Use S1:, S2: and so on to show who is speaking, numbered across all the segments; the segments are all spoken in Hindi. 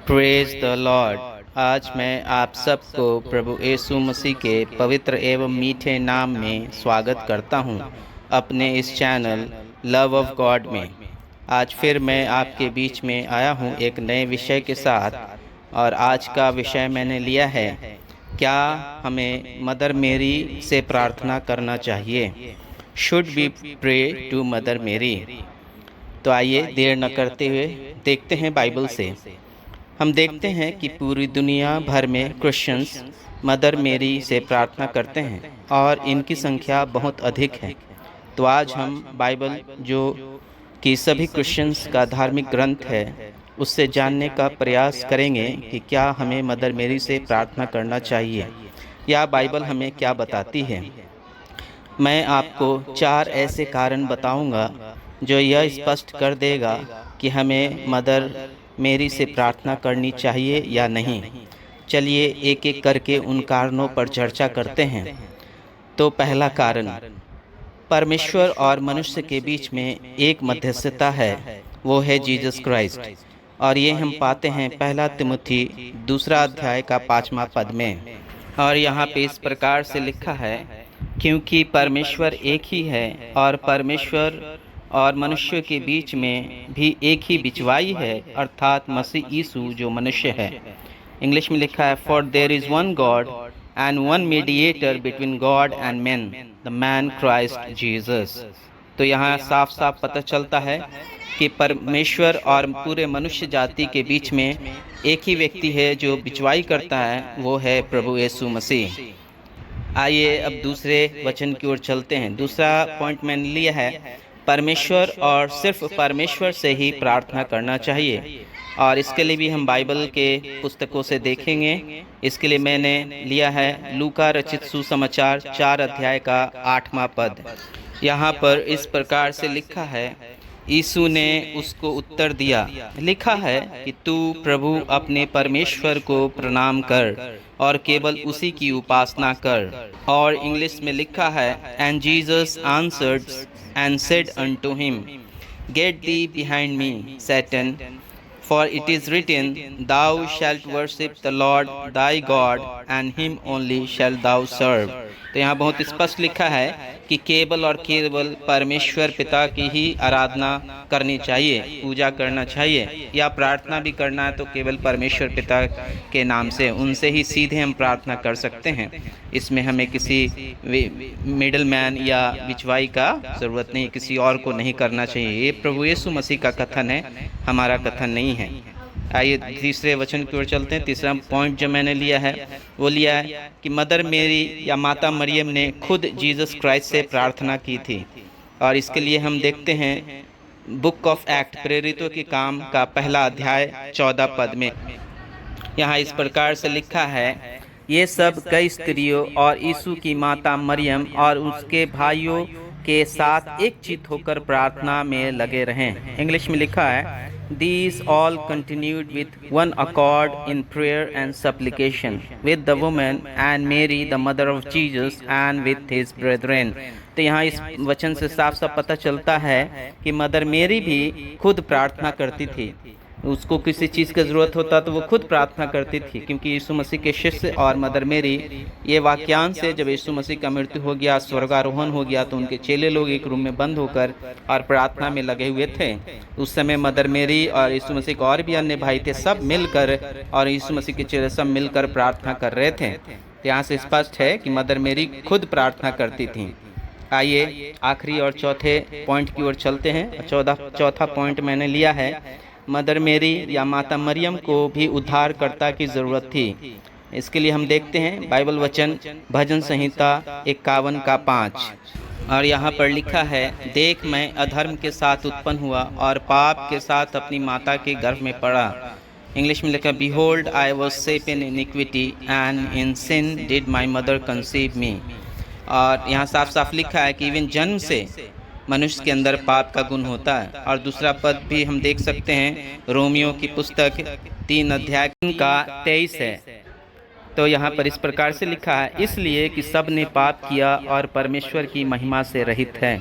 S1: Praise the Lord. आज मैं आप सबको प्रभु यीशु मसीह के पवित्र एवं मीठे नाम में स्वागत करता हूं अपने इस चैनल लव ऑफ गॉड में। आज फिर मैं आपके बीच में आया हूं एक नए विषय के साथ, और आज का विषय मैंने लिया है, क्या हमें मदर मेरी से प्रार्थना करना चाहिए? Should be pray to Mother Mary. तो आइए देर न करते हुए देखते हैं बाइबल से। हम देखते हैं कि पूरी दुनिया भर में क्रिश्चियंस मदर मेरी से प्रार्थना करते हैं और इनकी संख्या बहुत अधिक है। तो आज हम बाइबल, जो कि सभी क्रिश्चियंस का धार्मिक ग्रंथ है, उससे जानने का प्रयास करेंगे कि क्या हमें मदर मेरी से प्रार्थना करना चाहिए, या बाइबल हमें क्या बताती है। मैं आपको 4 ऐसे कारण बताऊंगा जो यह स्पष्ट कर देगा कि हमें मदर मेरी से प्रार्थना करनी चाहिए या नहीं। चलिए एक एक करके उन कारणों पर चर्चा करते हैं। तो पहला कारण, परमेश्वर और मनुष्य के बीच में एक मध्यस्थता है, वो है जीसस क्राइस्ट। और ये हम पाते हैं 1 तिमुथी 2 अध्याय का 5वां पद में। और यहाँ पे इस प्रकार से लिखा है, क्योंकि परमेश्वर एक ही है और परमेश्वर और मनुष्य के बीच में भी एक ही बिचवाई है, अर्थात मसीह यीशु जो मनुष्य है। इंग्लिश में लिखा है, for their is one God and one mediator between God and man, the man Christ Jesus. तो यहाँ साफ साफ पता चलता है कि परमेश्वर और पूरे मनुष्य जाति के बीच में एक ही व्यक्ति है जो बिचवाई करता है, वो है प्रभु यीशु मसीह। आइए अब दूसरे वचन की ओर चलते हैं। दूसरा पॉइंट मैंने लिया है, परमेश्वर और सिर्फ परमेश्वर से ही प्रार्थना करना चाहिए। और इसके लिए भी हम बाइबल के पुस्तकों से देखेंगे। इसके लिए मैंने लिया है लूका रचित सुसमाचार 4 अध्याय का 8वां पद। यहाँ पर इस प्रकार से लिखा है, यीशु ने उसको उत्तर दिया, लिखा है कि तू प्रभु अपने परमेश्वर को प्रणाम कर और केवल उसी की उपासना कर। और इंग्लिश में लिखा है, and Jesus answered and said unto him, Get thee behind me, Satan, for it is written, Thou shalt worship the Lord thy God, and him only shalt thou serve। तो यहाँ बहुत स्पष्ट लिखा है कि केवल और केवल परमेश्वर पिता की ही आराधना करनी चाहिए, पूजा करना चाहिए, या प्रार्थना भी करना है तो केवल परमेश्वर पिता के नाम से, उनसे ही सीधे हम प्रार्थना कर सकते हैं। इसमें हमें किसी मिडल मैन या बिचवाई का ज़रूरत नहीं, किसी और को नहीं करना चाहिए। ये प्रभु यीशु मसीह का कथन है, हमारा कथन नहीं है। आइए तीसरे वचन की ओर चलते हैं। तीसरा पॉइंट जो मैंने लिया है वो लिया है कि मदर मेरी या माता मरियम ने खुद जीसस क्राइस्ट से प्रार्थना की थी। और इसके लिए हम देखते हैं बुक ऑफ एक्ट, प्रेरितों के काम का 1 अध्याय 14 पद में। यहाँ इस प्रकार से लिखा है, ये सब कई स्त्रियों और यीशु की माता मरियम और उसके भाइयों के साथ एक चित्त होकर प्रार्थना में लगे रहें। इंग्लिश में लिखा है, These all continued with one accord in prayer and supplication with the woman and Mary the mother of Jesus and with his brethren। तो यहाँ इस वचन से साफ साफ पता चलता है कि मदर मेरी भी खुद प्रार्थना करती थी। उसको किसी चीज़ की ज़रूरत होता तो वो खुद प्रार्थना करती थी, क्योंकि यीशु मसीह के शिष्य और मदर मेरी, ये वाक्यांश से जब यीशु मसीह का मृत्यु हो गया, स्वर्गारोहण हो गया, तो उनके चेले लोग एक रूम में बंद होकर और प्रार्थना में लगे हुए थे। उस समय मदर मेरी और यीशु मसीह के और भी अन्य भाई थे, सब मिलकर, और यीशु मसीह के चेले सब मिलकर प्रार्थना कर रहे थे। तो यहाँ से स्पष्ट है कि मदर मेरी खुद प्रार्थना करती थी। आइए आखिरी और चौथे पॉइंट की ओर चलते हैं। चौथा पॉइंट मैंने लिया है, मदर मेरी या माता मरियम को भी उद्धारकर्ता की ज़रूरत थी। इसके लिए हम देखते हैं बाइबल वचन भजन संहिता 51 का 5। और यहाँ पर लिखा है, देख मैं अधर्म के साथ उत्पन्न हुआ और पाप के साथ अपनी माता के गर्भ में पड़ा। इंग्लिश में लिखा, Behold, I was shapen in iniquity and in sin did my mother conceive me। और यहाँ साफ साफ लिखा है कि इवन जन्म से मनुष्य के अंदर पाप का गुण होता है। और दूसरा पद भी हम देख सकते हैं, रोमियो की पुस्तक 3 अध्याय का 23 है। तो यहाँ पर इस प्रकार से लिखा है, इसलिए कि सब ने पाप किया और परमेश्वर की महिमा से रहित है।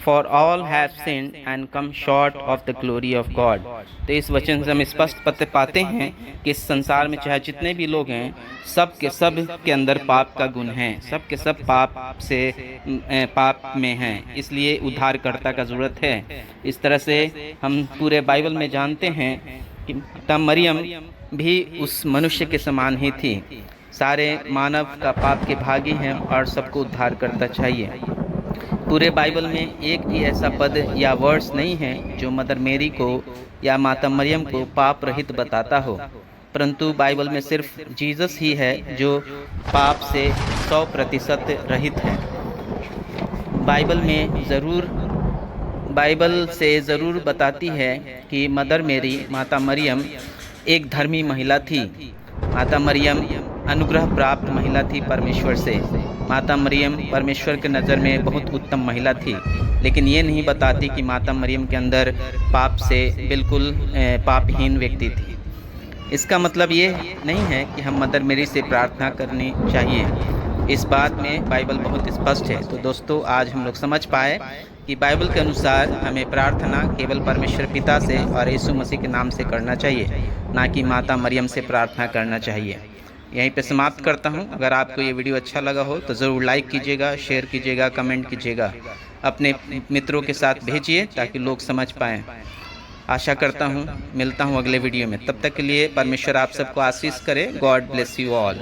S1: For all have sinned and come short of the glory of God. तो इस वचन से हम स्पष्ट पते पाते हैं कि इस संसार में चाहे जितने भी लोग हैं, सब के अंदर पाप का गुण है, सब के सब पाप में हैं, इसलिए उद्धारकर्ता का ज़रूरत है। इस तरह से हम पूरे बाइबल में जानते हैं कि माता मरियम भी उस मनुष्य के समान ही थी। सारे मानव का पाप के भागी हैं और सबको उद्धार करता चाहिए। पूरे बाइबल में एक भी ऐसा पद या वर्ड्स नहीं है जो मदर मेरी को या माता मरियम को पाप रहित बताता हो, परंतु बाइबल में सिर्फ जीसस ही है जो पाप से 100% रहित है। बाइबल से ज़रूर बताती है कि मदर मेरी माता मरियम एक धर्मी महिला थी। माता मरियम अनुग्रह प्राप्त महिला थी परमेश्वर से। माता मरियम परमेश्वर के नज़र में बहुत उत्तम महिला थी, लेकिन ये नहीं बताती कि माता मरियम के अंदर पाप से बिल्कुल पापहीन व्यक्ति थी। इसका मतलब ये नहीं है कि हम मदर मेरी से प्रार्थना करनी चाहिए। इस बात में बाइबल बहुत स्पष्ट है। तो दोस्तों, आज हम लोग समझ पाए कि बाइबल के अनुसार हमें प्रार्थना केवल परमेश्वर पिता से और यीशु मसीह के नाम से करना चाहिए, ना कि माता मरियम से प्रार्थना करना चाहिए। यहीं पे समाप्त करता हूं। अगर आपको ये वीडियो अच्छा लगा हो तो ज़रूर लाइक कीजिएगा, शेयर कीजिएगा, कमेंट कीजिएगा, अपने मित्रों के साथ भेजिए ताकि लोग समझ पाएँ। आशा करता हूँ मिलता हूँ अगले वीडियो में। तब तक के लिए परमेश्वर आप सबको आशीष करे। God bless you all.